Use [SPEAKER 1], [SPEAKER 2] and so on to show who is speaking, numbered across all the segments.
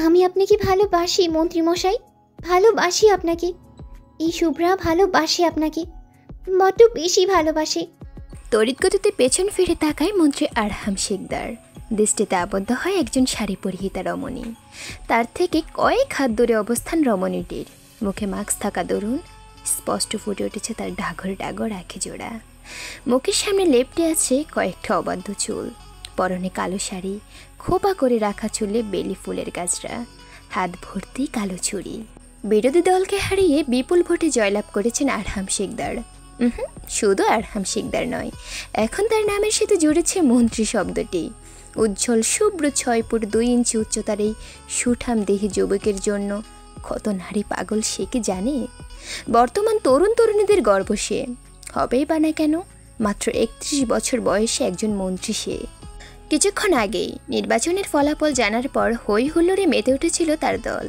[SPEAKER 1] আমি আপনাকে ভালোবাসি মন্ত্রীমশাই, ভালোবাসি আপনাকে। এই শুভ্রা ভালোবাসে আপনাকে, বড্ড বেশি ভালোবাসে।
[SPEAKER 2] তড়িৎ গতিতে পেছন ফিরে তাকায় মন্ত্রী আরহাম শিকদার। দৃষ্টিতে আবদ্ধ হয় একজন শাড়ি পরিহিতা রমণী। তার থেকে কয়েক হাত দূরে অবস্থান রমণীটির। মুখে মাস্ক থাকা দরুন স্পষ্ট ফুটে উঠেছে তার ডাগর ডাগর আঁখি জোড়া। মুখের সামনে লেপ্টে আছে কয়েকটা অবাধ্য চুল। পরনে কালো শাড়ি, খোপা করে রাখা চুলে বেলি ফুলের গাজরা, হাত ভর্তি কালো ছুরি। বিরোধী দলকে হারিয়ে বিপুল ভোটে জয়লাভ করেছেন আরহাম শিকদার। শুধু আরহাম শিকদার নয়, এখন তার নামের সাথে জুড়েছে মন্ত্রী শব্দটি। উজ্জ্বল শুভ্র 6 ফুট 2 ইঞ্চি উচ্চতার এই সুঠাম দেহী যুবকের জন্য কত নারী পাগল সে কি জানে? বর্তমান তরুণ তরুণীদের গর্ব সে, হবেই বা না কেন? মাত্র 31 বছর বয়সে একজন মন্ত্রী সে। কিছুক্ষণ আগেই নির্বাচনের ফলাফল জানার পর হই হুল্লোড়ে মেতে উঠেছিল তার দল।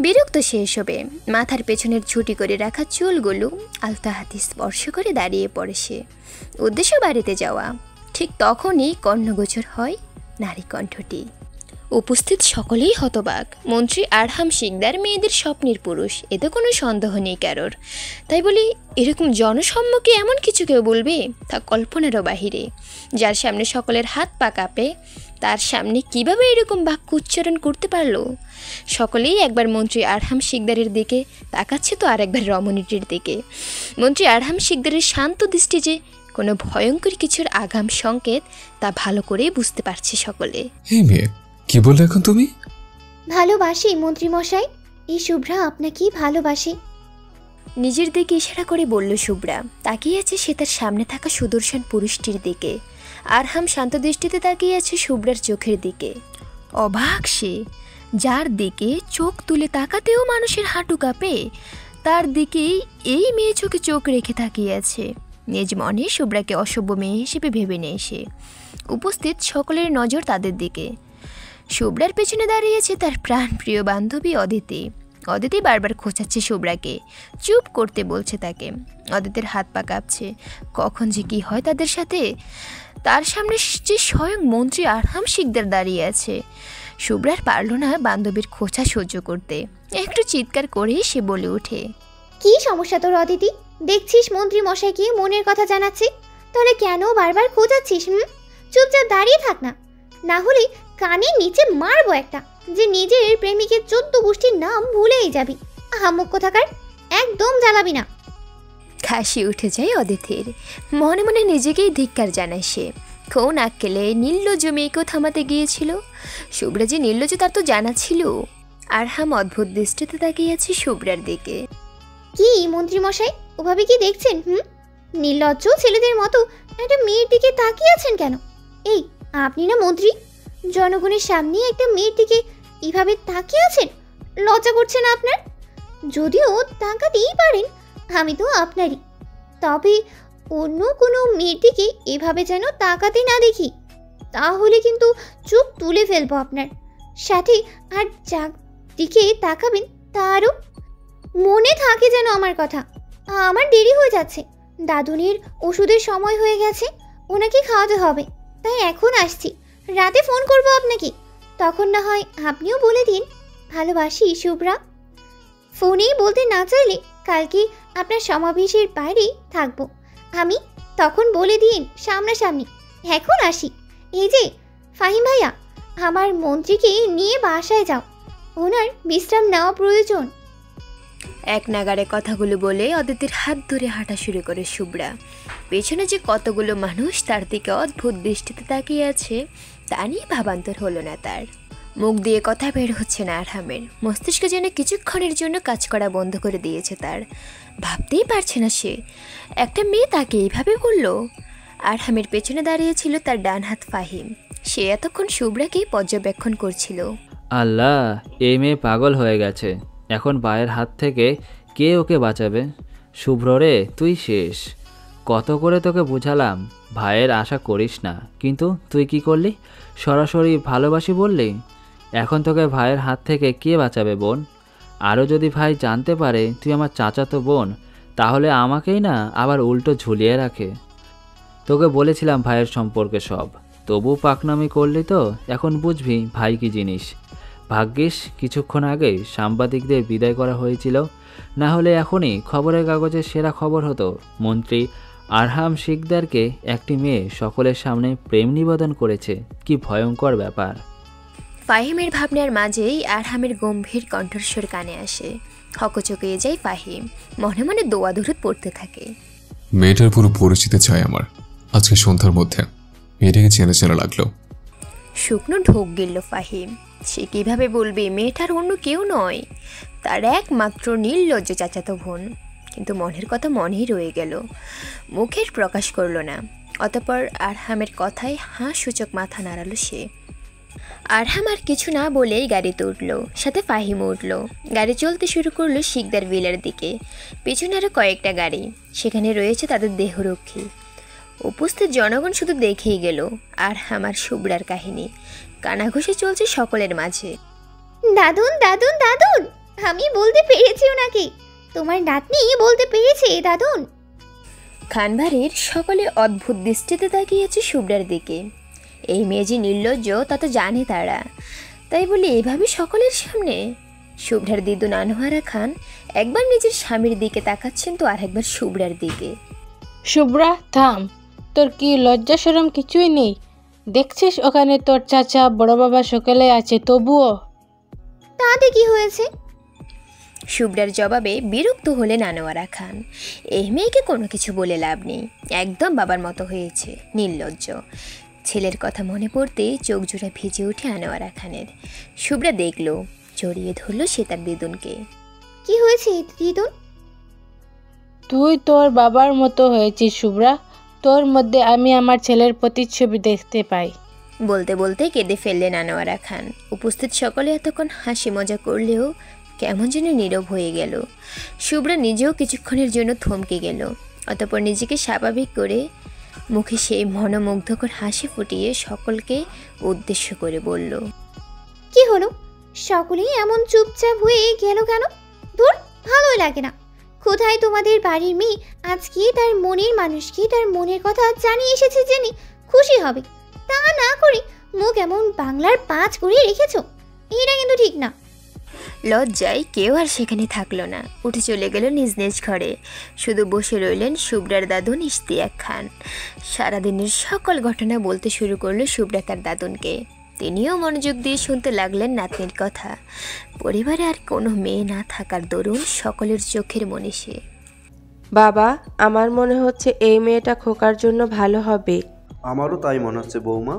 [SPEAKER 2] বিরক্ত সে এসবে। মাথার পেছনের ছুটি করে রাখা চুলগুলো আলতা হাতে স্পর্শ করে দাঁড়িয়ে পড়ে সে। উদ্দেশ্য বাড়িতে যাওয়া। ঠিক তখনই কর্ণগোচর হয় নারী কণ্ঠটি। উপস্থিত সকলেই হতবাক। মন্ত্রী আরহাম শিকদার মেয়েদের স্বপ্নের পুরুষ, এতে কোনো সন্দেহ নেই কারোর। তাই বলি এরকম জনসম্মুখে এমন কিছু কেউ বলবে তা কল্পনারও বাহিরে। যার সামনে সকলের হাত পা কাঁপে, তার সামনে কিভাবে এরকম বাক্য উচ্চারণ করতে পারলো? সকলেই একবার মন্ত্রী আরহাম শিকদারের দিকে তাকাচ্ছে, তো আরেকবার রমণীটির দিকে। মন্ত্রী আরহাম শিকদারের শান্ত দৃষ্টি যে কোনো ভয়ঙ্কর কিছুর আগাম সংকেত, তা ভালো করেই বুঝতে পারছে সকলে।
[SPEAKER 3] কি বললে এখন তুমি?
[SPEAKER 1] ভালোবাসি মন্ত্রীমশাই, এই শুভ্রা আপনাকেই ভালোবাসে।
[SPEAKER 2] নিজের দিকে ইশারা করে বলল শুভ্রা। তাকিয়ে আছে সে তার সামনে থাকা সুদর্শন পুরুষটির দিকে। আরহাম শান্ত দৃষ্টিতে তাকিয়ে আছে শুভ্রার চোখের দিকে। অবাক সে, যার দিকে চোখ তুলে তাকাতেও মানুষের হাঁটু কাঁপে, তার দিকেই এই মেয়ে চোখে চোখ রেখে তাকিয়ে আছে। নিজ মনে শুভ্রাকে অসভ্য মেয়ে হিসেবে ভেবে নেয় সে। উপস্থিত সকলের নজর তাদের দিকে। শুভ্রার পেছনে দাঁড়িয়েছে তার প্রাণপ্রিয় বান্ধবী অদিতি। অদিতি বারবার খোঁচাচ্ছে শুভ্রাকে, চুপ করতে বলছে তাকে। অদিতির হাত পা কাঁপছে। কখন যে কি হয় তাদের সাথে? তার সামনে যে স্বয়ং মন্ত্রী আরহাম শিকদার দাঁড়িয়ে আছে। শুভ্রার পারল না বান্ধবীর খোঁচা সহ্য করতে। একটু চিৎকার করে সে বলে ওঠে,
[SPEAKER 1] কি সমস্যা তোর অদিতি? দেখছিস মন্ত্রী মশাইকে মনের কথা জানাচ্ছে, তাহলে কেন বারবার খোঁজাচ্ছিস? চুপচাপ দাঁড়িয়ে থাক না, না হলে কানের নিচে মারবো একটা, যে নিজের প্রেমিকের 14 গোষ্ঠীর নাম ভুলেই যাবি। আহাম্মক কোথাকার, একদম জ্বালাবি না।
[SPEAKER 2] হাসি উঠে যায় অদিতির। মনে মনে নিজেকেই ধিক্কার জানায় সে। কোন আক্কেলে নির্লজ্জ মেয়েকেও থামাতে গিয়েছিল? শুভ্রা যে নির্লজ্জ তার তো জানা ছিল। আরহাম অদ্ভুত দৃষ্টিতে তাকিয়ে আছে শুভ্রার দিকে।
[SPEAKER 1] কি মন্ত্রীমশাই, ওভাবে কি দেখছেন? নির্লজ্জ ছেলেদের মতো একটা মেয়ের দিকে তাকিয়ে আছেন কেন? এই আপনি না মন্ত্রী, জনগণের সামনে একটা মেয়ের দিকে এভাবে তাকিয়ে আছেন? লজ্জা করছে না আপনার? যদিও তাকাতেই পারেন, আমি তো আপনারই। তবে অন্য কোনো মেয়ের দিকে এভাবে যেন তাকাতে না দেখি, তাহলে কিন্তু চোখ তুলে ফেলবো আপনার। সাথে আর যার দিকে তাকাবেন তারও মনে থাকে যেন আমার কথা। আমার দেরি হয়ে যাচ্ছে, দাদুনির ওষুধের সময় হয়ে গেছে, ওনাকে খাওয়াতে হবে, তাই এখন আসছি। রাতে ফোন করব আপনাকে, তখন না হয় আপনিও বলে দিন ভালোবাসি শুভ্রা। ফোনেই বলতে না চাইলে কালকে আপনার সমাবেশের বাইরেই থাকবো আমি, তখন বলে দিন সামনাসামনি। এখন আসি। এই যে ফাহিম ভাইয়া, আমার মন্ত্রীকে নিয়ে বাসায় যাও, ওনার বিশ্রাম নেওয়া প্রয়োজন।
[SPEAKER 2] এক নাগারে কথাগুলো বলে অদিতির হাত ধরে হাঁটা শুরু করে শুভ্রা। পেছনে যে কতগুলো মানুষ তার দিকে অদ্ভুত দৃষ্টিতে তাকিয়ে আছে, তা নিয়ে ভাবান্তর হলো না তার। মুখ দিয়ে কথা বের হচ্ছে না আরহামের। মস্তিষ্ক যেন কিছুক্ষণের জন্য কাজ করা বন্ধ করে দিয়েছে তার। ভাবতেই পারছে না সে, একটা মেয়ে তাকে এইভাবে বলল। আরহামের পেছনে দাঁড়িয়েছিল তার ডান হাত ফাহিম। সে এতক্ষণ শুভ্রাকেই পর্যবেক্ষণ করছিল।
[SPEAKER 4] আল্লাহ, এই মেয়ে পাগল হয়ে গেছে। এখন ভাইয়ের হাত থেকে কে ওকে বাঁচাবে? শুভ্র রে, তুই শেষ। কত করে তোকে বুঝালাম ভাইয়ের আশা করিস না, কিন্তু তুই কি করলি? সরাসরি ভালোবাসি বললি। এখন তোকে ভাইয়ের হাত থেকে কে বাঁচাবে বোন? আরও যদি ভাই জানতে পারে তুই আমার চাচাতো বোন, তাহলে আমাকেই না আবার উল্টো ঝুলিয়ে রাখে। তোকে বলেছিলাম ভাইয়ের সম্পর্কে সব, তবু পাকনামি করলি তো। এখন বুঝবি ভাই কি জিনিস। ভাগ্যিস কিছুক্ষণ আগেই সাংবাদিকদের বিদায় করা হয়েছিল, না হলে এখনই খবরের কাগজে সেরা খবর হতো মন্ত্রী আরহাম শিকদারকে একটি মেয়ে সকলের সামনে প্রেম নিবেদন করেছে। কি ভয়ঙ্কর ব্যাপার।
[SPEAKER 2] ফাহিমের ভাবনার মাঝেই আরহামের গম্ভীর কণ্ঠস্বর কানে আসে। হকচকিয়ে যায় ফাহিম, মনে মনে দোয়া দরুদ পড়তে থাকে।
[SPEAKER 3] মেয়েটার পুরো পরিচিতি চাই আমার আজকে সন্ধ্যার মধ্যে। মেয়েটাকে চেনা চেনা লাগলো।
[SPEAKER 2] শুকনো ঢোক গিলল ফাহিম। সে কিভাবে বলবে মেয়েটার অন্য কেউ নয়, তার একমাত্র নির্লজ্জ চাচাতো বোন। কিন্তু মনের কথা মনেই রয়ে গেল, মুখের প্রকাশ করল না। অতঃপর আরহামের কথায় হাঁ সূচক মাথা নাড়ালো সে। আরহাম আর কিছু না বলেই গাড়িতে উঠল, সাথে ফাহিমও উঠল। গাড়ি চলতে শুরু করলো শিকদার ভিলার দিকে। পিছনে আরও কয়েকটা গাড়ি, সেখানে রয়েছে তাদের দেহরক্ষী। উপস্থিত জনগণ শুধু দেখেই গেল আরহাম আর শুভ্রার কাহিনী কানাঘুষে চলছে সকলের মাঝে।
[SPEAKER 1] দাদুন দাদুন দাদুন, আমি বলতে পেরেছি ওনাকে, তোমার নাতনি বলতে পেরেছে দাদুন।
[SPEAKER 2] খানবাড়ির সকলে অদ্ভুত দৃষ্টিতে তাকিয়েছে শুভ্রার দিকে। এই মেয়ে যে নির্লজ্জ তা তো জানে তারা, তাই বলে এভাবে সকলের সামনে। শুভ্রার দিদুন আনোয়ারা খান একবার নিজের স্বামীর দিকে তাকাচ্ছেন তো আরেকবার শুভ্রার দিকে।
[SPEAKER 5] শুভ্রা থাম, তোর কি লজ্জা শরম কিছুই নেই? দেখছিস ওখানে তোর চাচা বড় বাবা সকলে আছে, তবুও।
[SPEAKER 1] তাতে কি হয়েছে?
[SPEAKER 2] শুভ্রার জবাবে বিরক্ত হলেন আনোয়ারা খান। এই মেয়েকে কোনো কিছু বলে লাভ নেই, একদম বাবার মতো হয়েছে, নির্লজ্জ। ছেলের কথা মনে পড়তে চোখ জোড়া ভিজে ওঠে আনোয়ারা খানের। শুভ্রা দেখল, জড়িয়ে ধরল সে তার দিদুনকে।
[SPEAKER 1] কি হয়েছে দিদুন?
[SPEAKER 5] তুই তোর বাবার মতো হয়েছিস শুভ্রা, তোর মধ্যে আমি আমার ছেলের প্রতিচ্ছবি দেখতে পাই।
[SPEAKER 2] বলতে বলতে কেঁদে ফেললেন আনোয়ারা খান। উপস্থিত সকলে এতক্ষণ হাসি মজা করলেও কেমন যেন নীরব হয়ে গেল। শুভ্রা নিজেও কিছুক্ষণের জন্য থমকে গেল। অতঃপর নিজেকে স্বাভাবিক করে মুখে সেই মনোমুগ্ধকর হাসি ফুটিয়ে সকলকে উদ্দেশ্য করে বলল,
[SPEAKER 1] কি হলো? সকলেই এমন চুপচাপ হয়ে গেল কেন? দূর, ভালোই লাগে না। কোথায় তোমাদের বাড়ির মেয়ে আজকে তার মনের মানুষকে তার মনের কথা জানিয়ে এসেছে জেনে খুশি হবে, তা না করে মুখ এমন বাংলার পাঁচ করে রেখেছ, এটা কিন্তু ঠিক না।
[SPEAKER 2] লজ্জায় কেউ আর সেখানে থাকলো না, উঠে চলে গেল নিজ নিজ ঘরে। শুধু বসে রইলেন শুভ্রার দাদুন ইশতিয়াক খান। সারাদিনের সকল ঘটনা বলতে শুরু করলো শুভ্রা তার দাদুনকে। তিনিও মনোযোগ দিয়ে শুনতে লাগলেন নাতনির কথা। পরিবারে আর কোনো মেয়ে না থাকার দরুন সকলের চোখের মনীষী।
[SPEAKER 6] বাবা, আমার মনে হচ্ছে এই মেয়েটা খোকার জন্য ভালো হবে।
[SPEAKER 7] আমারও তাই মনে হচ্ছে বৌমা,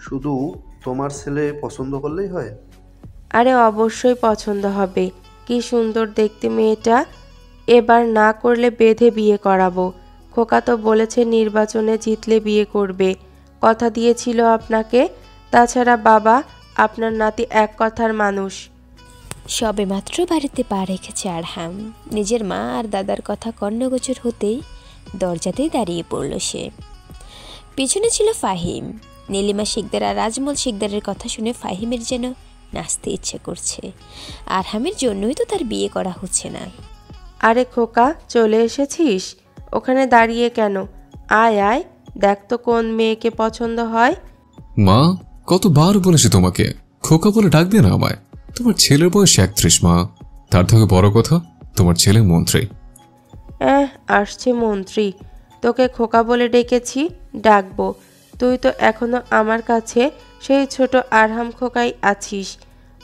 [SPEAKER 7] শুধু তোমার ছেলে পছন্দ করলেই হয়।
[SPEAKER 6] আরে অবশ্যই পছন্দ হবে, কি সুন্দর দেখতে মেয়েটা। এবার না করলে বেঁধে বিয়ে করাবো। খোকা তো বলেছে নির্বাচনে জিতলে বিয়ে করবে, কথা দিয়েছিল আপনাকে। তাছাড়া বাবা, আপনার নাতি এক কথার মানুষ।
[SPEAKER 2] সবে মাত্র বাড়িতে পা রেখেছে আরহাম। নিজের মা আর দাদার কথা কর্ণগোচর হতেই দরজাতেই দাঁড়িয়ে পড়ল সে। পিছনে ছিল ফাহিম। নীলিমা শিকদার আর রাজমল শিকদারের কথা শুনে ফাহিমের যেন নাচতে ইচ্ছে করছে। আরহামের জন্যই তো তার বিয়ে করা হচ্ছে না।
[SPEAKER 6] আরে খোকা, চলে এসেছিস? ওখানে দাঁড়িয়ে কেন? আয় আয়, দেখ তো কোন মেয়েকে পছন্দ হয়।
[SPEAKER 3] মা, কতবার বলেছি তোমাকে খোকা বলে ডাকবে না আমায়। তোমার ছেলের বয়স 31 মা। তার থেকে বড় কথা, তোমার ছেলে মন্ত্রী।
[SPEAKER 6] আসছে মন্ত্রী, তোকে খোকা বলে ডেকেছি, ডাকবো। তুই তো এখনো আমার কাছে সেই ছোট আরহাম খোকাই আছিস।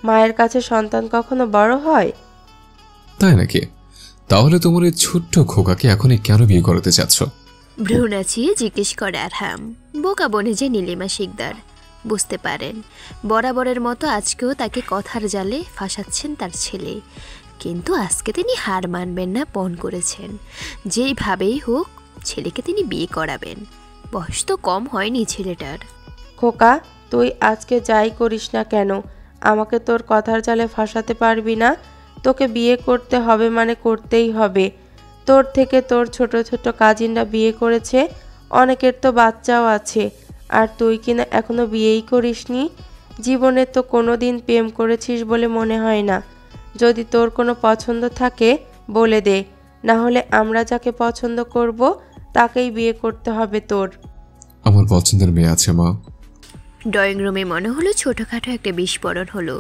[SPEAKER 6] মায়ের কাছে সন্তান কখনো বড় হয়?
[SPEAKER 3] তাই নাকি? তাহলে তোমার এই ছোট্ট খোকাকে এখনই কেন বিয়ে করাতে চাচ্ছ?
[SPEAKER 2] ভ্রু নাচিয়ে জিজ্ঞেস করে আরহাম। বোকা বনে যে নীলিমা শিকদার বুঝতে পারেন বরাবরের মতো আজকেও তাকে কথার জালে ফাঁসাচ্ছেন তার ছেলে। কিন্তু আজকে তিনি হার মানবেন না পণ করেছেন। যেইভাবেই হোক ছেলেকে তিনি বিয়ে করাবেন। বয়স তো কম হয়নি ছেলেটার।
[SPEAKER 6] খোকা, তুই আজকে যাই করিস না কেন, আমাকে তোর কথার জালে ফাঁসাতে পারবি না। তোকে বিয়ে করতে হবে মানে করতেই হবে। তোর থেকে তোর ছোট ছোট কাজিনরা বিয়ে করেছে, অনেকের তো বাচ্চাও আছে, আর তুই কিনা এখনো বিয়েই করিসনি। জীবনে তো কোনো দিন প্রেম করেছিস বলে মনে হয় না। যদি তোর কোনো পছন্দ থাকে বলে দে, না হলে আমরা যাকে পছন্দ করব তাকেই বিয়ে করতে হবে তোর।
[SPEAKER 3] আমার পছন্দের মেয়ে আছে মা।
[SPEAKER 2] ড্রয়িং রুমে মনে হলো ছোটোখাটো একটা বিস্ফোরণ হলো।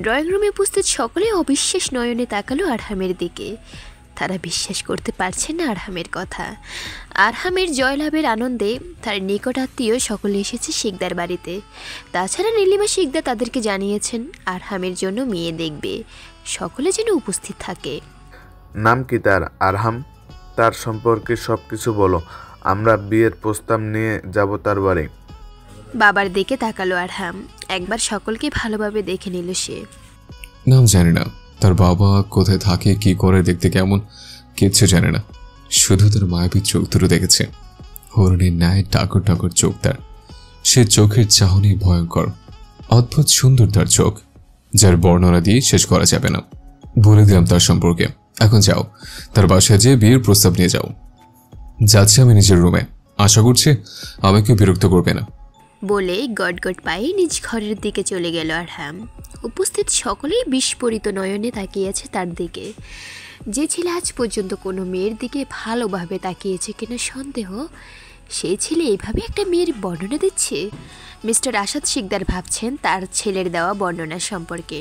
[SPEAKER 2] ড্রয়িং রুমে উপস্থিত সকলে অবিশ্বাস নয়নে তাকালো আরহামের দিকে। তারা বিশ্বাস করতে পারছে না আরহামের কথা। আরহামের জয়লাভের আনন্দে তার নিকটাত্মীয় সকলে এসেছে শিকদার বাড়িতে। তাছাড়া নীলিমা শিকদার তাদেরকে জানিয়েছেন আরহামের জন্য মেয়ে দেখবে, সকলে যেন উপস্থিত থাকে।
[SPEAKER 8] নাম কি তার? আরহাম? তার সম্পর্কে সব কিছু বলো, আমরা বিয়ের প্রস্তাব নিয়ে যাব তার বাড়ি।
[SPEAKER 2] বাবার দিকে তাকালো আরহাম, একবার সকলকে ভালোভাবে দেখে নিল সে।
[SPEAKER 3] নাম জানি না, তার বাবা কোথায় থাকে, কি করে, দেখতে কেমন, কিচ্ছু জানে না। শুধু তার মায়াবী চোখ দুটো দেখেছে, হরিণের ন্যায় টাকর টাকর চোখ তার। সে চোখের চাহনি ভয়ঙ্কর, অদ্ভুত সুন্দর তার চোখ, যার বর্ণনা দিয়ে শেষ করা যাবে না। বলে দিলাম তার সম্পর্কে। এখন যাও, তার বাসায় যেয়ে বিয়ের প্রস্তাব নিয়ে যাও। যাচ্ছি আমি নিজের রুমে, আশা করছি আমাকে বিরক্ত করবে না।
[SPEAKER 2] বলে গটগট পায়ে নিজ ঘরের দিকে চলে গেল আরহাম। উপস্থিত সকলেই বিস্ফোরিত নয়নে তাকিয়েছে তার দিকে। যে ছেলে আজ পর্যন্ত কোনো মেয়ের দিকে ভালোভাবে তাকিয়েছে কিনা সন্দেহ, সেই ছেলে এইভাবে একটা মেয়ের বর্ণনা দিচ্ছে। মিস্টার আসাদ শিকদার ভাবছেন তার ছেলের দেওয়া বর্ণনা সম্পর্কে।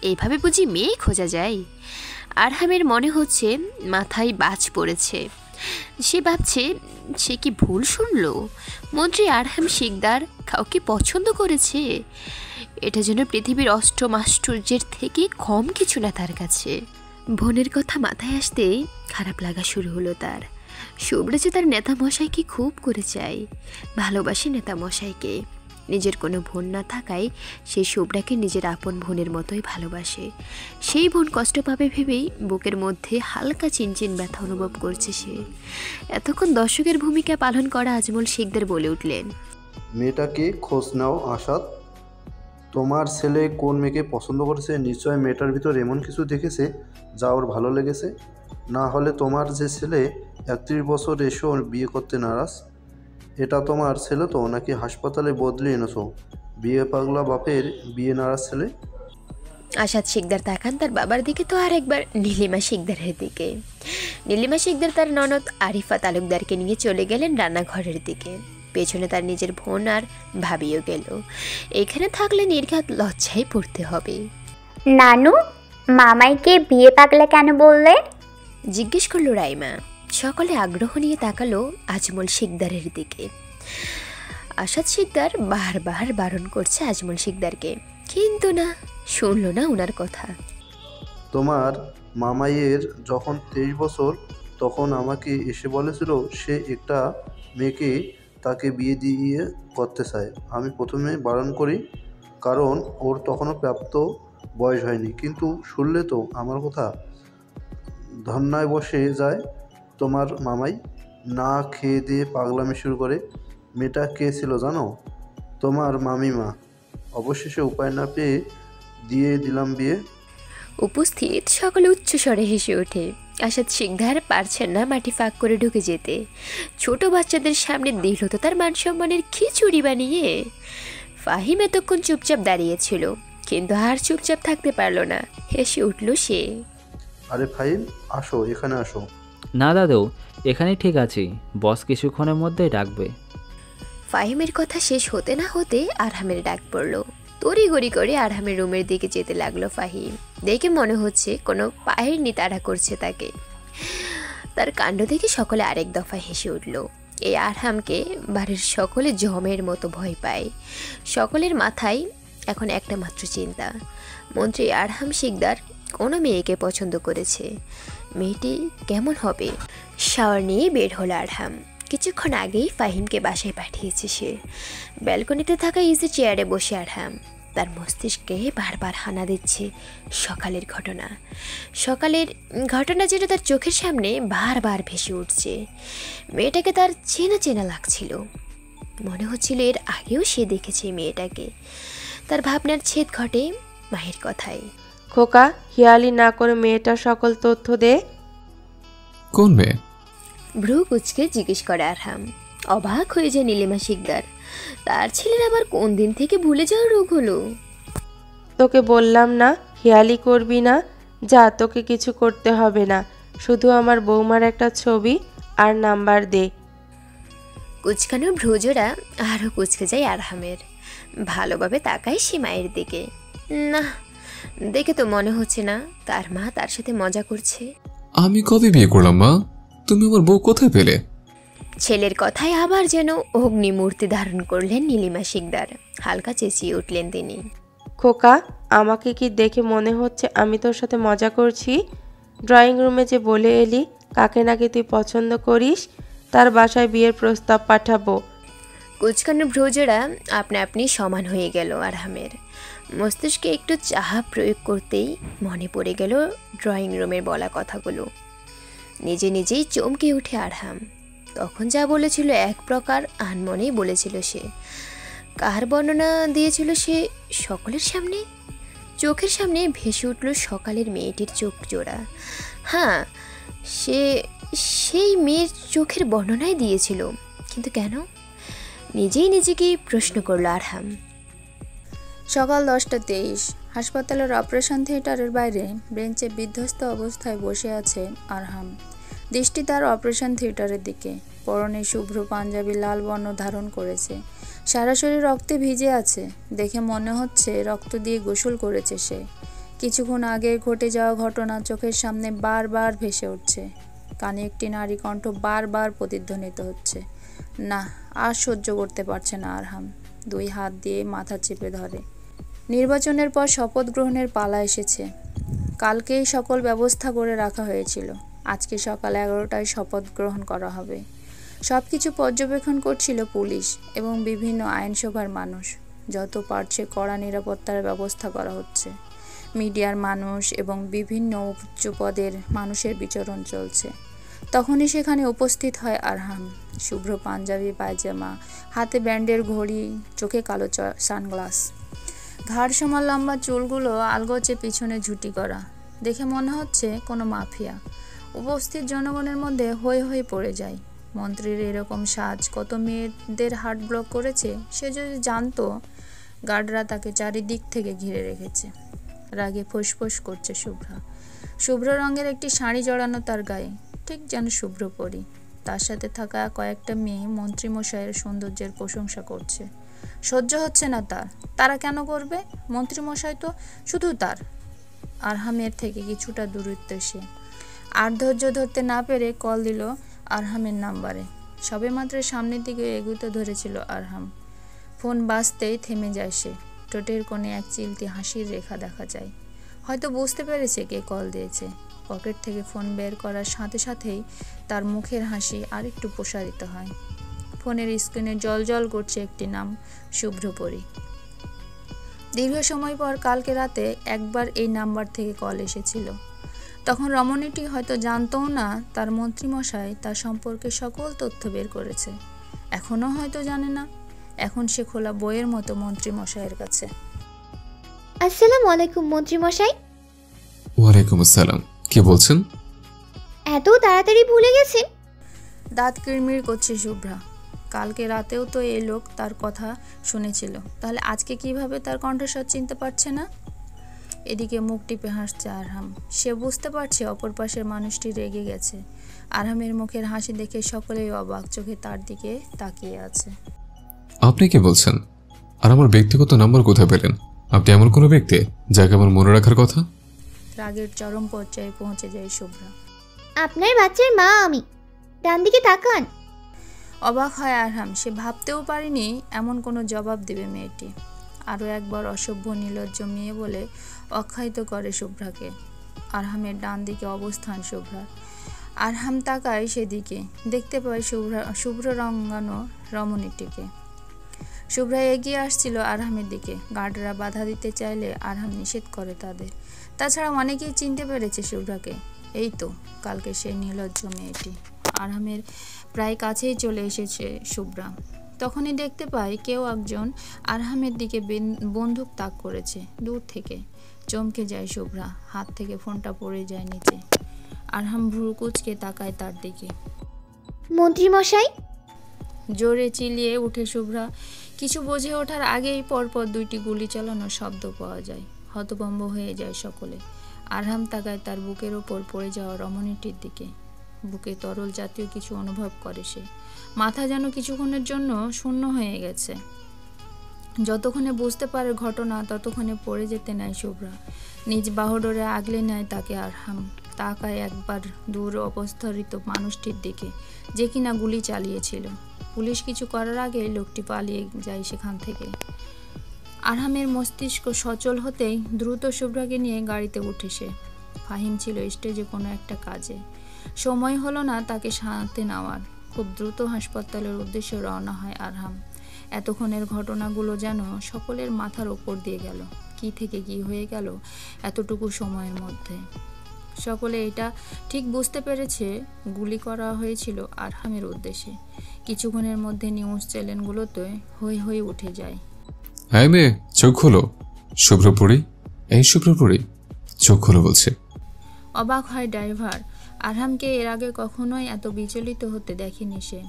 [SPEAKER 2] এইভাবে বুঝি মেয়ে খোঁজা যায়? আরহামের মনে হচ্ছে মাথায় বাজ পড়েছে। সে ভাবছে সে কি ভুল শুনল? মন্ত্রী আরহাম শিকদার কাউকে পছন্দ করেছে? এটা যেন পৃথিবীর অষ্টম আশ্চর্যের থেকে কম কিছু না তার কাছে। বোনের কথা মাথায় আসতেই খারাপ লাগা শুরু হলো তার। শুভ্রা যে তার নেতা মশাইকে খুব করে চায়, ভালোবাসে নেতা মশাইকে। নিজের কোনো বোন না থাকায় সে শুভ্রাকে নিজের আপন বোনের মতোই ভালোবাসে। সেই বোন কষ্ট পাবে ভেবেই বুকের মধ্যে হালকা চিনচিন ব্যথা অনুভব করছে সে। এতক্ষণ দর্শকের ভূমিকা পালন করা আজমল শিকদার বলে উঠলেন,
[SPEAKER 7] মেয়েটাকে খোঁজ নাও আসাদ। তোমার ছেলে কোন মেয়েকে পছন্দ করেছে? নিশ্চয় মেয়েটার ভিতর এমন কিছু দেখেছে যা ওর ভালো লেগেছে। না হলে তোমার যে ছেলে 31 বছর এসেও বিয়ে করতে নারাজ। এটা তোমার ছেলে তো, নাকি হাসপাতালে বদলে এনেছো বিয়ে পাগলা বাপের বিয়ে নারাজ ছেলে?
[SPEAKER 2] আসাদ শিকদার তাকান তার বাবার দিকে, তো আর একবার নীলিমা শিকদারের দিকে। নীলিমা শিকদার তার ননদ আরিফা তালুকদারকে নিয়ে চলে গেলেন রান্নাঘরের দিকে। পেছনে তার নিজের বোন আর ভাবিও গেল। এখানে থাকলে নির্ঘাত লজ্জায় পড়তে হবে।
[SPEAKER 9] নানু, মামাইকে বিয়ে পাগলা কেন বললে?
[SPEAKER 2] জিজ্ঞেস করলো রাইমা। সকলে আগ্রহ নিয়ে তাকালো আজমল শিকদারের দিকে। আসাদ শিকদার বারবার বারণ করছে আজমল শিকদারকে, কিন্তু না, শুনলো না ওনার কথা।
[SPEAKER 7] তোমার মামাইয়ের যখন 23 বছর তখন আমাকে এসে বলেছিল সে একটা মেয়েকে তাকে বিয়ে দিয়ে করতে চায়। আমি প্রথমে বারণ করি, কারণ ওর তখনও প্রাপ্ত বয়স হয়নি। কিন্তু শুনলে তো আমার কথা, ধন্যায় বসে যায় তোমার মামাই। না খেয়ে দিয়ে পাগলামি শুরু করে। মেয়েটা কে ছিল জানো? তোমার মামিমা। অবশেষে উপায় না পেয়ে দিয়ে দিলাম বিয়ে।
[SPEAKER 2] উপস্থিত সকলে উচ্চস্বরে হেসে ওঠে। আসাদ শিকদার পারছেন না মাটি ফাঁক করে ঢুকে যেতে। ছোট বাচ্চাদের সামনে দিল তো তার মান সম্মানের খিচুড়ি বানিয়ে। ফাহিম এতক্ষণ চুপচাপ দাঁড়িয়েছিল, কিন্তু আর চুপচাপ থাকতে পারল না, হেসে উঠল সে।
[SPEAKER 7] আরে ফাহিম, আসো, এখানে আসো।
[SPEAKER 4] না দাদু, এখানে ঠিক আছি, বস কিছুক্ষণের মধ্যেই ডাকবে।
[SPEAKER 2] ফাহিমের কথা শেষ হতে না হতে আরহামের ডাক পড়ল। তড়িঘড়ি করে আরহামের রুমের দিকে যেতে লাগলো ফাহিম। দেখে মনে হচ্ছে কোনো পায়ের নি তাড়া করছে তাকে। তার কাণ্ড দেখে সকলে আরেক দফা হেসে উঠল। এই আরহামকে বাড়ির সকলে জমের মতো ভয় পায়। সকলের মাথায় এখন একটা মাত্র চিন্তা, মন্ত্রী আরহাম শিকদার কোনো মেয়েকে পছন্দ করেছে, মেয়েটি কেমন হবে। শাওয়ার নিয়ে বের হলো আরহাম। কিছুক্ষণ আগেই ফাহিমকে বাসায় পাঠিয়েছে সে। ব্যালকনিতে থাকা ইজি চেয়ারে বসে আরহাম। তার মস্তিষ্কে বারবার হানা দিচ্ছে সকালের ঘটনা যেটা তার চোখের সামনে বারবার ভেসে উঠছে। মেয়েটাকে তার চেনা চেনা লাগছিল, মনে হচ্ছিল এর আগেও সে দেখেছে মেয়েটাকে। তার ভাবনার ছেদ ঘটে মায়ের কথায়।
[SPEAKER 6] খোকা, হিয়ালি না করে মেয়েটার সকল তথ্য দে।
[SPEAKER 3] কোন মেয়ে?
[SPEAKER 2] ভ্রু কুচকে জিজ্ঞেস করে আরহাম। অবাক হয়ে যায় নীলিমা শিকদার। তার ছেলের আবার কোন দিন থেকে ভুলে যাওয়ার রোগ হলো?
[SPEAKER 6] তোকে বললাম না হিয়ালি করবি না। যা, তোকে কিছু করতে হবে না, শুধু আমার বৌমার একটা ছবি আর নাম্বার দে।
[SPEAKER 2] কুচকানোর ভ্রুজোড়া আরও কুচকে যায় আরহামের। ভালোভাবে তাকায় সে মায়ের দিকে। না, দেখে তো মনে হচ্ছে না তার মা তার সাথে মজা করছে।
[SPEAKER 3] আমি কবে বিয়ে করলাম মা? তুমি আমার বউ কোথায় পেলে?
[SPEAKER 2] ছেলের কথায় আবার যেন অগ্নিমূর্তি ধারণ করলেন নীলিমা শিকদার। হালকা চেঁচিয়ে উঠলেন তিনি।
[SPEAKER 6] খোকা, আমাকে কি দেখে মনে হচ্ছে আমি তোর সাথে মজা করছি? ড্রয়িং রুমে যে বলে এলি কাকে নাকি তুই পছন্দ করিস, তার বাসায় বিয়ের প্রস্তাব পাঠাবো।
[SPEAKER 2] কুচকানোর ভ্রুজোড়া আপনা আপনি সমান হয়ে গেল আরহামের। মস্তিষ্কে একটু চাহা প্রয়োগ করতেই মনে পড়ে গেল ড্রয়িং রুমের বলা কথাগুলো। নিজে নিজেই চমকে উঠে আরহাম। তখন যা বলেছিল এক প্রকার আনমনেই বলেছিল সে। কার বর্ণনা দিয়েছিল সে সকলের সামনে? চোখের সামনে ভেসে উঠল সকালের মেয়েটির চোখ জোড়া। হ্যাঁ, সেই মেয়ের চোখের বর্ণনাই দিয়েছিল, কিন্তু কেন? নিজেই নিজেকে প্রশ্ন করল আরহাম।
[SPEAKER 10] সকাল 10:23 হাসপাতালের অপারেশন থিয়েটারের বাইরে বেঞ্চে বিধ্বস্ত অবস্থায় বসে আছে আরহাম। দৃষ্টি তার অপারেশন থিয়েটারের দিকে। পরনে শুভ্র পাঞ্জাবি লাল বর্ণ ধারণ করেছে। সারা শরীর রক্তে ভিজে আছে। দেখে মনে হচ্ছে রক্ত দিয়ে গোসল করেছে সে। কিছুক্ষণ আগে ঘটে যাওয়া ঘটনা চোখের সামনে বারবার ভেসে উঠছে। কানে একটি নারী কণ্ঠ বারবার প্রতিধ্বনিত হচ্ছে। না, আর সহ্য করতে পারছে না আরহাম। 2 হাত দিয়ে মাথা চেপে ধরে। নির্বাচনের পর শপথ গ্রহণের পালা এসেছে। কালকেই সকল ব্যবস্থা করে রাখা হয়েছিল। আজকে সকাল 11টায় শপথ গ্রহণ করা হবে। সব কিছু পর্যবেক্ষণ করছিল পুলিশ এবং বিভিন্ন আইনসভার মানুষ। যত পারছে কড়া নিরাপত্তার ব্যবস্থা করা হচ্ছে। মিডিয়ার মানুষ এবং বিভিন্ন উচ্চ পদের মানুষের বিচরণ চলছে। তখনই সেখানে উপস্থিত হয় আরহাম। শুভ্র পাঞ্জাবি পায়জামা, হাতে ব্যান্ডের ঘড়ি, চোখে কালো সানগ্লাস। ঘাড় সমান লম্বা চুলগুলো আলগোচে পিছনে ঝুটি করা। দেখে মনে হচ্ছে কোনো মাফিয়া। উপস্থিত জনগণের মধ্যে হই হই পড়ে যায়। মন্ত্রীর এরকম সাজ কত মেয়েদের হার্ট ব্লক করেছে সে যদি জানতো। গার্ডরা তাকে চারিদিক থেকে ঘিরে রেখেছে। রাগে ফোঁস করছে শুভ্রা। শুভ্র রঙের একটি শাড়ি জড়ানো তার গায়ে, ঠিক যেন শুভ্র পরি। তার সাথে থাকা কয়েকটা মেয়ে মন্ত্রীমশাইয়ের সৌন্দর্যের প্রশংসা করছে। সহ্য হচ্ছে না তার। তারা কেন করবে? মন্ত্রীমশাই তো শুধু তার। আরহামের থেকে কিছুটা দূরত্বে সে। আর ধৈর্য ধরতে না পেরে কল দিল আরহামের নাম্বারে। সবেমাত্র সামনের দিকে এগুতে ধরেছিল আরহাম। ফোন বাজতেই থেমে যায় সে। ঠোঁটের কোণে এক চিলতি হাসির রেখা দেখা যায়। হয়তো বুঝতে পেরেছে কে কল দিয়েছে। পকেট থেকে ফোন বের করার সাথে সাথেই তার মুখের হাসি আরেকটু প্রসারিত হয়। ফোনের স্ক্রিনে জল করছে একটি নাম, শুভ্রপরী। দীর্ঘ সময় পর কালকে রাতে একবার এই নাম্বার থেকে কল এসেছিল। তখন রমণীটি হয়তো জানতও না তার মন্ত্রীমশাই তার সম্পর্কে সকল তথ্য বের করেছে। এখনও হয়তো জানে না। এখন সে খোলা বইয়ের মতো মন্ত্রীমশাইয়ের কাছে।
[SPEAKER 1] আসসালামু আলাইকুম মন্ত্রীমশাই।
[SPEAKER 3] ওয়ালাইকুম আসসালাম। কে বলছেন?
[SPEAKER 1] এত তাড়াতাড়ি ভুলে গেছেন?
[SPEAKER 10] দাঁত কিড়মিড় করছে শুভ্রা। কালকে রাতেও তো এই লোক তার কথা শুনেছিল, তাহলে আজকে কিভাবে তার কণ্ঠস্বর চিনতে পারছে না? এদিকে মুখ টিপে হাসছে আরহাম। সে বুঝতে পারছে অপর পাশের মানুষটি রেগে গেছে। আরহামের মুখের হাসি দেখে সকলেই অবাক চোখে তার দিকে তাকিয়ে আছে।
[SPEAKER 3] আপনি কি বলছেন? আর আমার ব্যক্তিগত নাম্বার কোথায় পেলেন? আপনি এমন কোনো ব্যক্তি যাকে আমার মনে রাখার কথা?
[SPEAKER 10] রাগের চরম পর্যায়ে পৌঁছে যায় শুভ্রা।
[SPEAKER 1] আপনার বাচ্চার মা আমি। ডান দিকে তাকান।
[SPEAKER 10] অবাক হয় আরহাম। সে ভাবতেও পারেনি এমন কোনো জবাব দেবে মেয়েটি। আরও একবার অসভ্য নির্লজ্জ মেয়ে বলে অখ্যায়িত করে শুভ্রাকে। আরহামের ডান দিকে অবস্থান শুভ্রার। আরহাম তাকায় সেদিকে। দেখতে পায় শুভ্র রঙানো রমণীটিকে। শুভ্রা এগিয়ে আসছিল আরহামের দিকে। গার্ডরা বাধা দিতে চাইলে আরহাম নিষেধ করে তাদের। তাছাড়া অনেকেই চিনতে পেরেছে শুভ্রাকে। এই তো কালকে সেই নির্লজ্জ মেয়েটি। আরহামের প্রায় কাছেই চলে এসেছে শুভ্রা। তখনই দেখতে পায় কেউ একজন আরহামের দিকে বন্দুক তাক করেছে দূর থেকে। চমকে যায় শুভ্রা। হাত থেকে ফোনটা পড়ে যায় নিচে। আরহাম ভ্রু কুঁচকে তাকায় তার দিকে।
[SPEAKER 1] মন্ত্রীমশাই!
[SPEAKER 10] জোরে চিলিয়ে উঠে শুভ্রা। কিছু বুঝে ওঠার আগেই পরপর 2টি গুলি চালানোর শব্দ পাওয়া যায়। হতভম্ব হয়ে যায় সকলে। আরহাম তাকায় তার বুকের ওপর পড়ে যাওয়া রমণীটির দিকে। বুকে তরল জাতীয় কিছু অনুভব করে সে। মাথা যেন কিছুক্ষণের জন্য শূন্য হয়ে গেছে। যতক্ষণে বুঝতে পারে ঘটনা ততক্ষণে পড়ে যেতে নেয় শুভ্রা। নিজ বাহুডোরে আগলে নেয় তাকে আরহাম। তাকায় একবার দূর অবস্থারিত মানুষটির দিকে, যে কিনা গুলি চালিয়েছিল। পুলিশ কিছু করার আগে লোকটি পালিয়ে যায় সেখান থেকে। আরহামের মস্তিষ্ক সচল হতেই দ্রুত শুভ্রাকে নিয়ে গাড়িতে উঠে সে। ফাহিম ছিল স্টেজে কোনো একটা কাজে, সময় হলো না তাকে সাথে নেওয়ার। খুব দ্রুত হাসপাতালের উদ্দেশ্যে রওনা হয় আরহাম। এতক্ষণের ঘটনাগুলো যেন সকলের মাথার ওপর দিয়ে গেল। কি থেকে কি হয়ে গেল এতটুকু সময়ের মধ্যে। সকলে এটা ঠিক বুঝতে পেরেছে গুলি করা হয়েছিল আরহামের উদ্দেশ্যে। কিছুক্ষণের মধ্যে নিউজ চ্যানেলগুলোতে হই হই উঠে যায়।
[SPEAKER 3] হ্যাঁ মেয়ে, চোখ খোলো। শুভ্রপুরী, এই শুভ্রপুরী, চোখ খোলো বলছে।
[SPEAKER 10] অবাক হয় ড্রাইভার। আরহামকে এর আগে কখনোই এত বিচলিত হতে দেখেনি সে।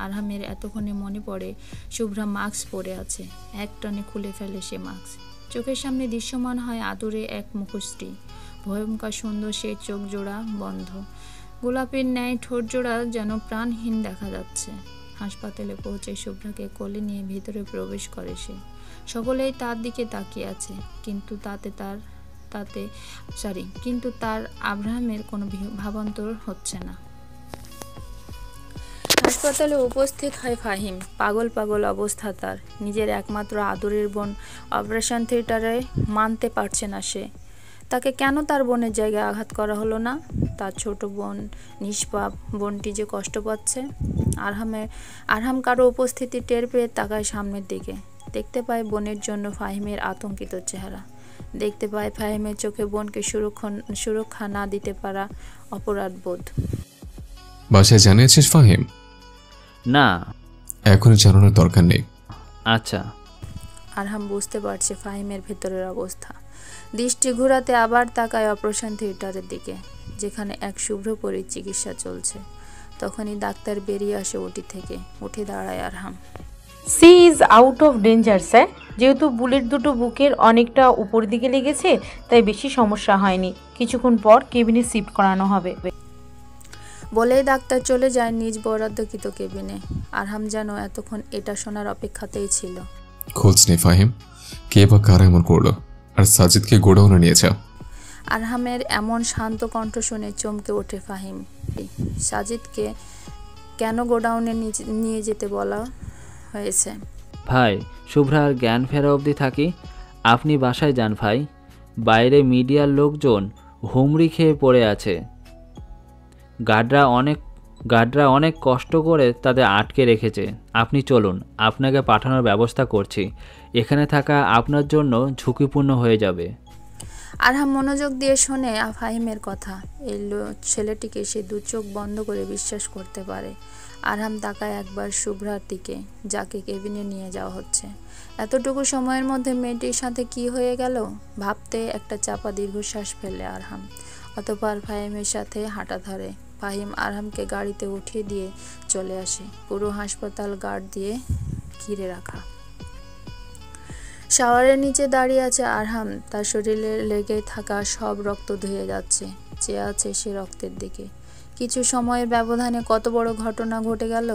[SPEAKER 10] আরহামের এতক্ষণে মনে পড়ে শুভ্রা মাস্ক পরে আছে। এক টানে খুলে ফেলে সে মাস্ক। চোখের সামনে দৃশ্যমান হয় আদুরে এক মুখশ্রী। ভয়ঙ্কর সুন্দর সে চোখ জোড়া বন্ধ, গোলাপের ন্যায় ঠোঁট জোড়া যেন প্রাণহীন দেখা যাচ্ছে। হাসপাতালে পৌঁছে শুভ্রাকে কোলে নিয়ে ভিতরে প্রবেশ করে সে। সকলেই তার দিকে তাকিয়ে আছে, কিন্তু কিন্তু তার আব্রাহামের কোনো ভাবান্তর হচ্ছে না। হাসপাতালে উপস্থিত হয় ফাহিম। পাগল পাগল অবস্থা তার। নিজের একমাত্র আদরের বোন অপারেশন থিয়েটারে মানতে পারছে না সে। তাকে কেন তার বোনের জায়গায় আঘাত করা হলো না? তার ছোট বোন নিষ্পাপ বোনটি যে কষ্ট পাচ্ছে। আরহাম কারো উপস্থিতি টের পেয়ে তাকায় সামনের দিকে। দেখতে পায় বোনের জন্য ফাহিমের আতঙ্কিত চেহারা। দেখতে পায় ফাহিমের চোখে বোনকে সুরক্ষা না দিতে পারা অপরাধ বোধ।
[SPEAKER 3] বাসায় জানিয়েছিস ফাহিম?
[SPEAKER 4] না,
[SPEAKER 3] এখনই জানানোর দরকার নেই।
[SPEAKER 4] আচ্ছা।
[SPEAKER 10] আরহাম বুঝতে পারছে ফাহিমের ভেতরের অবস্থা। দৃষ্টি ঘোরাতে আবার তাকায় অপারেশন থিয়েটারের দিকে, যেখানে এক শুভ্রপরীর চিকিৎসা চলছে। তখনই ডাক্তার বেরিয়ে আসে ওটি থেকে। উঠে দাঁড়ায় Arham.
[SPEAKER 5] She is out of danger sir. যেহেতু বুলেট দুটো বুকের অনেকটা উপর দিকে লেগেছে, তাই বেশি সমস্যা হয়নি। কিছুক্ষণ পর কেবিনে শিফট করানো হবে।
[SPEAKER 10] বলেই ডাক্তার চলে যায় নিজ বরাদ্দকৃত কেবিনে। আরহাম যেন এতক্ষণ এটা শোনার অপেক্ষাতেই ছিল।
[SPEAKER 3] খোঁজ নেই ফাহিম, কে বা কারা এমন করলো, আর সাজিদকে গোডাউনে নিয়ে যাও।
[SPEAKER 10] আরহামের এমন শান্ত কণ্ঠ শুনে চমকে ওঠে ফাহিম। সাজিদকে কেন গোডাউনে নিয়ে যেতে বলা হয়েছে?
[SPEAKER 4] ভাই, শুভ্রার জ্ঞান ফেরা অবধি থাকি, আপনি বাসায় যান ভাই। বাইরে মিডিয়ার লোকজন হুমড়ি খেয়ে পড়ে আছে। গার্ডরা অনেক কষ্ট করে তাদের আটকে রেখেছে। আপনি চলুন, আপনাকে পাঠানোর ব্যবস্থা করছি। এখানে থাকা আপনার জন্য ঝুঁকিপূর্ণ হয়ে যাবে।
[SPEAKER 10] আরহাম মনোযোগ দিয়ে শোনে ফাহিমের কথা। এই ছেলেটিকে সে দু চোখ বন্ধ করে বিশ্বাস করতে পারে। আরহাম তাকায় একবার শুভ্রার দিকে, যাকে কেবিনে নিয়ে যাওয়া হচ্ছে। এতটুকু সময়ের মধ্যে মেয়েটির সাথে কি হয়ে গেল ভাবতে একটা চাপা দীর্ঘশ্বাস ফেলে আরহাম। অতঃপর ফাহিমের সাথে হাঁটা ধরে। ফাহিম আরহামকে গাড়িতে উঠিয়ে দিয়ে চলে আসে। পুরো হাসপাতাল গার্ড দিয়ে ঘিরে রাখা। শাওয়ারের নিচে দাঁড়িয়ে আছে আরহাম। তার শরীরে লেগে থাকা সব রক্ত ধুয়ে যাচ্ছে। চেয়ে আছে সে রক্তের দিকে। কিছু সময়ের ব্যবধানে কত বড় ঘটনা ঘটে গেল।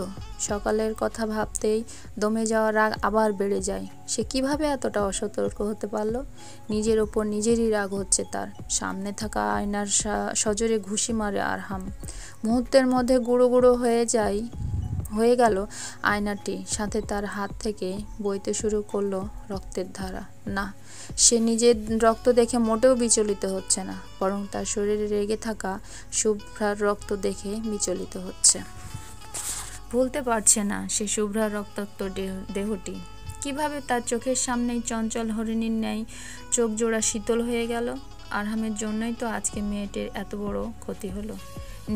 [SPEAKER 10] সকালের কথা ভাবতেই দমে যাওয়ার রাগ আবার বেড়ে যায়। সে কিভাবে এতটা অসতর্ক হতে পারল? নিজের ওপর নিজেরই রাগ হচ্ছে তার। সামনে থাকা আয়নার সজোরে ঘুষি মারে আরহাম। মুহূর্তের মধ্যে গুঁড়ো গুঁড়ো হয়ে গেল আয়নাটি। সাথে তার হাত থেকে বইতে শুরু করলো রক্তের ধারা। না, সে নিজের রক্ত দেখে মোটেও বিচলিত হচ্ছে না, বরং তার শরীরে রেগে থাকা শুভ্রার রক্ত দেখে বিচলিত হচ্ছে। ভুলতে পারছে না সে শুভ্রার রক্তাক্ত দেহটি কিভাবে তার চোখের সামনেই চঞ্চল হরিণীর ন্যায় চোখ জোড়া শীতল হয়ে গেল। আরহামের জন্যই তো আজকে মেয়েটির এত বড় ক্ষতি হলো।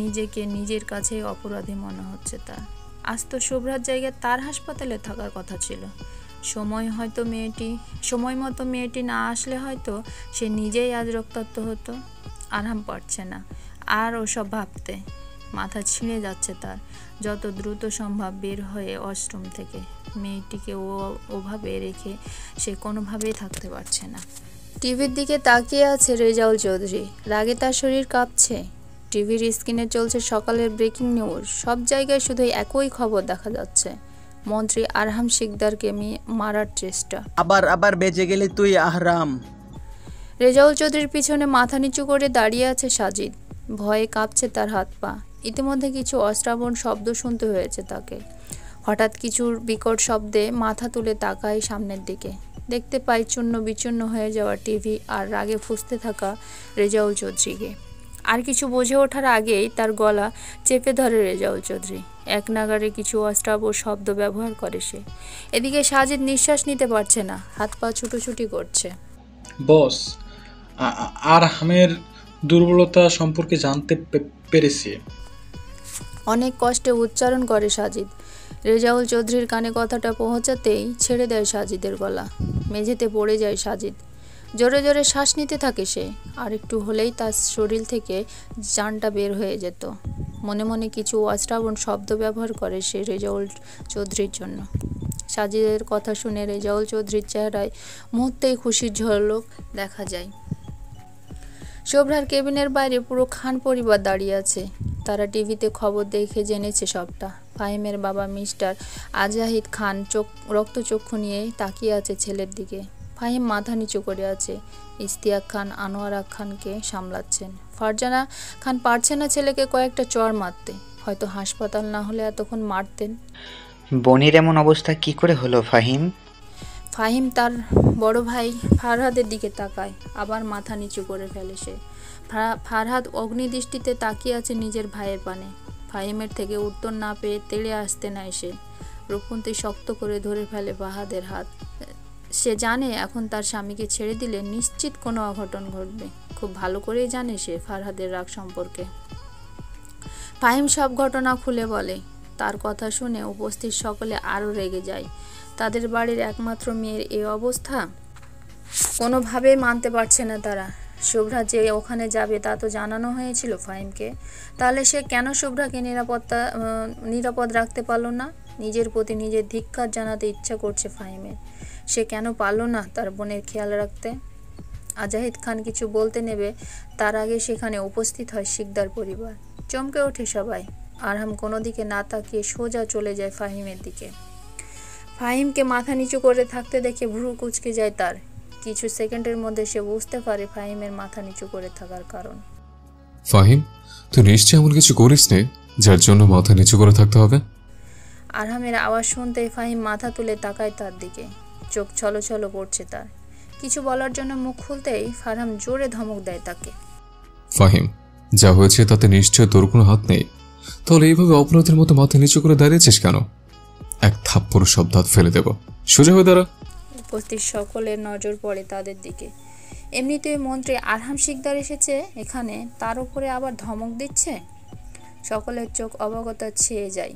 [SPEAKER 10] নিজেকে নিজের কাছেই অপরাধী মনে হচ্ছে তার। আজ তো শুভ্রার জায়গায় তার হাসপাতালে থাকার কথা ছিল। সময় মতো মেয়েটি না আসলে হয়তো সে নিজেই আজ রক্তাক্ত হতো। আরহাম পারছে না আর ওসব ভাবতে। মাথা ছিঁড়ে যাচ্ছে তার। যত দ্রুত সম্ভব বের হয়ে ওয়াশরুম থেকে। মেয়েটিকে ওভাবে রেখে সে কোনোভাবেই থাকতে পারছে না। টিভির দিকে তাকিয়ে আছে রেজাউল চৌধুরী। রাগে তার শরীর কাঁপছে। টিভির স্ক্রিনে চলছে সকালের ব্রেকিং নিউজ। সব জায়গায় শুধু একই খবর দেখা যাচ্ছে, মন্ত্রী আরহাম শিকদারকে মারার চেষ্টা।
[SPEAKER 11] আবার আবার বেঁচে গেলি তুই আহরাম।
[SPEAKER 10] রেজাউল চৌধুরীর পিছনে মাথা নিচু করে দাঁড়িয়ে আছে সাজিদ। ভয়ে কাঁপছে তার হাত পা। ইতিমধ্যে কিছু অশ্রাবণ শব্দ শুনতে হয়েছে তাকে। হঠাৎ কিছুর বিকট শব্দে মাথা তুলে তাকায় সামনের দিকে। দেখতে পাই চূর্ণ বিচূর্ণ হয়ে যাওয়া টিভি আর রাগে ফুঁসতে থাকা রেজাউল চৌধুরীকে। আর কিছু বুঝে ওঠার আগেই তার গলা চেপে ধরে রেজাউল চৌধুরী। এক নাগারে কিছু অশ্রাব্য শব্দ ব্যবহার করে সে। এদিকে সাজিদ নিঃশ্বাস নিতে পারছে না, হাত পা ছুটোছুটি করছে।
[SPEAKER 12] বস, আরহামের দুর্বলতা সম্পর্কে জানতে পেরেছি।
[SPEAKER 10] অনেক কষ্টে উচ্চারণ করে সাজিদ। রেজাউল চৌধুরীর কানে কথাটা পৌঁছাতেই ছেড়ে দেয় সাজিদের গলা। মেঝেতে পড়ে যায় সাজিদ। জোরে জোরে শ্বাস নিতে থাকে সে। আর একটু হলেই তার শরীর থেকে জানটা বের হয়ে যেত। মনে মনে কিছু অশ্রাবণ শব্দ ব্যবহার করে সে রেজাউল চৌধুরীর জন্য। সাজিদের কথা শুনে রেজাউল চৌধুরীর চেহারায় মুহূর্তেই খুশির ঝলক দেখা যায়। শুভ্রার কেবিনের বাইরে পুরো খান পরিবার দাঁড়িয়ে আছে। তারা টিভিতে খবর দেখে জেনেছে সবটা। ফাহিমের বাবা মিস্টার আজাহিদ খান রক্তচক্ষু নিয়ে তাকিয়ে আছে ছেলের দিকে। ফাহিম মাথা নিচু করে আছে। ইশতিয়াক খান আনোয়ারা খানকে সামলাচ্ছেন। ফারজানা খান পারছে না ছেলেকে কয়েকটা চড় মারতে। হয়তো হাসপাতাল না হলে এতক্ষণ মারতেন।
[SPEAKER 13] বনির এমন অবস্থা কি করে হলো ফাহিম?
[SPEAKER 10] ফাহিম তার বড় ভাই ফারহাদের দিকে তাকায়, আবার মাথা নিচু করে ফেলে সে। ফারহাদ অগ্নিদৃষ্টিতে তাকিয়ে আছে নিজের ভাইয়ের পানে। ফাহিমের থেকে উত্তর না পেয়ে তেড়ে আসতে নাই সে। রূপন্তী শক্ত করে ধরে ফেলে ফারহাদের হাত। সে জানে এখন তার স্বামীকে ছেড়ে দিলে নিশ্চিত কোনো অঘটন ঘটবে। খুব ভালো করেই জানে সে ফারহাদের রাগ সম্পর্কে। ফাহিম সব ঘটনা খুলে বলে। তার কথা শুনে উপস্থিত সকলে আরও রেগে যায়। তাদের বাড়ির একমাত্র মেয়ের এই অবস্থা কোনোভাবেই মানতে পারছে না তারা। শুভ্রা যে ওখানে যাবে তা তো জানানো হয়েছিল ফাহিমকে। তাহলে সে কেন শুভ্রাকে নিরাপদ রাখতে পারল না? নিজের প্রতি নিজের ধিক্কার জানাতে ইচ্ছা করছে ফাহিমের। সে কেন পারল না তার বোনের খেয়াল রাখতে? আজাহিদ খান কিছু বলতে নেবে তার আগে সেখানে উপস্থিত হয় শিকদার পরিবার। চমকে ওঠে সবাই। আরহাম কোনো দিকে না তাকিয়ে সোজা চলে যায় ফাহিমের দিকে। ফাহিমকে মাথা নিচু করে থাকতে দেখে ভ্রু কুঁচকে যায় তার। কিছু সেকেন্ডের মধ্যে সে বুঝতে পারে ফাহিমের মাথা নিচু করে থাকার কারণ।
[SPEAKER 3] ফাহিম, তুই নিশ্চয়ই এমন কিছু করিস নে যার জন্য মাথা নিচু করে থাকতে হবে?
[SPEAKER 10] আরহামের আওয়াজ শুনতেই ফাহিম মাথা তুলে তাকায় তার দিকে। চোখ ছলছল করছে তার। কিছু বলার জন্য মুখ খুলতেই ফারহাম জোরে ধমক দেয় তাকে।
[SPEAKER 3] ফাহিম, যা হয়েছে তাতে নিশ্চয় তোর কোনো হাত নেই। তাহলে এইভাবে অপরাধের মতো মাথা নিচু করে দাঁড়িয়েছিস কেন? এক থাপ্পড় সব দাঁত ফেলে দেব। সোজা হয়ে দাঁড়া।
[SPEAKER 10] উপস্থিত সকলের নজর পড়ে তাদের দিকে। এমনিতেই মন্ত্রী আরহাম শিকদার এসেছে এখানে, তার উপরে আবার ধমক দিচ্ছে। সকলের চোখ অবগতা ছেয়ে যায়।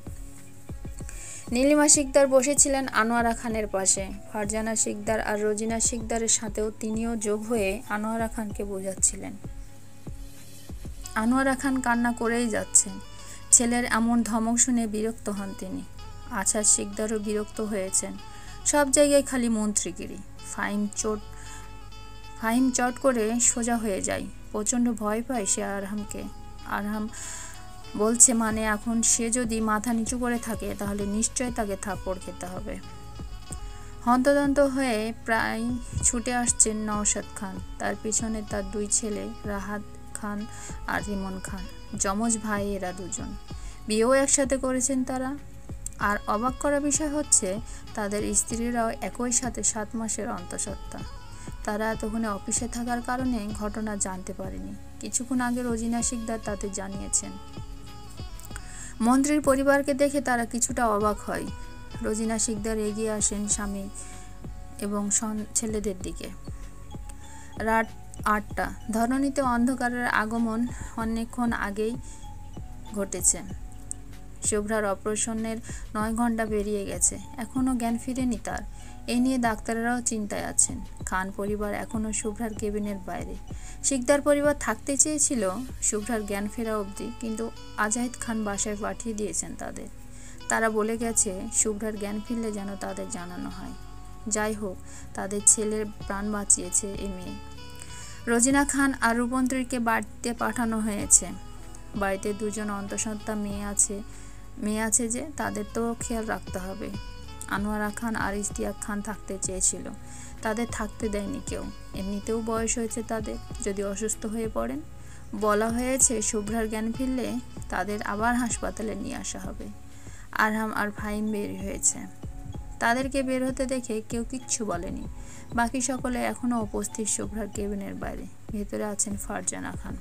[SPEAKER 10] নীলিমা শিকদার বসেছিলেন আনোয়ারা খানের পাশে। ফারজানা শিকদার আর রোজিনা শিকদারের সাথেও তিনিও যোগ হয়ে আনোয়ারা খানকে বোঝাচ্ছিলেন। আনোয়ারা খান কান্না করেই যাচ্ছেন। ছেলের এমন ধমক শুনে বিরক্ত হন তিনি। আছাদ শিকদারও বিরক্ত হয়েছেন। সব জায়গায় খালি মন্ত্রীগিরি। ফাহিম চট করে সোজা হয়ে যায়। প্রচণ্ড ভয় পায় সে আরহামকে। আরহাম বলছে মানে এখন সে যদি মাথা নিচু করে থাকে তাহলে নিশ্চয় তাকে থাপ্পড় খেতে হবে। হন্তদন্ত হয়ে প্রায় ছুটে আসছেন নওশাদ খান। তার পিছনে তার দুই ছেলে রাহাত খান আর রিমন খান। যমজ ভাই এরা দুজন। বিয়েও একসাথে করেছেন তারা। আর অবাক করা বিষয় হচ্ছে তাদের স্ত্রীরাও একই সাথে 7 মাসের অন্তঃসত্ত্বা। তারা এতক্ষণে অফিসে থাকার কারণে ঘটনা জানতে পারেনি। কিছুক্ষণ আগে রোজিনা শিকদার তাদের জানিয়েছেন। মন্ত্রীর পরিবারকে দেখে তারা কিছুটা অবাক হয়। রোজিনা শিকদার এগিয়ে আসেন স্বামী এবং ছেলেদের দিকে। রাত 8টা। ধরণীতে অন্ধকারের আগমন অনেকক্ষণ আগেই ঘটেছে। শুভ্রার অপারেশনের 9 ঘন্টা পেরিয়ে গেছে। এখনও জ্ঞান ফিরেনি তার। এই নিয়ে ডাক্তাররাও চিন্তায় আছেন। খান পরিবার এখনও শুভ্রার কেবিনের বাইরে। শিকদার পরিবার থাকতে চেয়েছিল শুভ্রার জ্ঞান ফেরা অবধি, কিন্তু আজাহিদ খান বাসায় পাঠিয়ে দিয়েছেন তাদের। তারা বলে গেছে শুভ্রার জ্ঞান ফিরলে যেন তাদের জানানো হয়। যাই হোক, তাদের ছেলের প্রাণ বাঁচিয়েছে এ মেয়ে। রোজিনা খান আর রূপন্তীকে বাড়িতে পাঠানো হয়েছে। বাড়িতে দুজন অন্তঃসত্ত্বা মেয়ে আছে যে তাদের তো খেয়াল রাখতে হবে। আনোয়ারা খান আর ইশতিয়াক খান থাকতে চেয়েছিল, তাদের থাকতে দেয়নি কেউ। এমনিতেও বয়স হয়েছে তাদের, যদি অসুস্থ হয়ে পড়েন। বলা হয়েছে শুভ্রার জ্ঞান ফিরলে তাদের আবার হাসপাতালে নিয়ে আসা হবে। আরহাম আর ফাহিম বের হয়েছে, তাদেরকে বের হতে দেখে কেউ কিচ্ছু বলেনি। বাকি সকলে এখনও উপস্থিত শুভ্রার কেবিনের বাইরে। ভেতরে আছেন ফারজানা খান।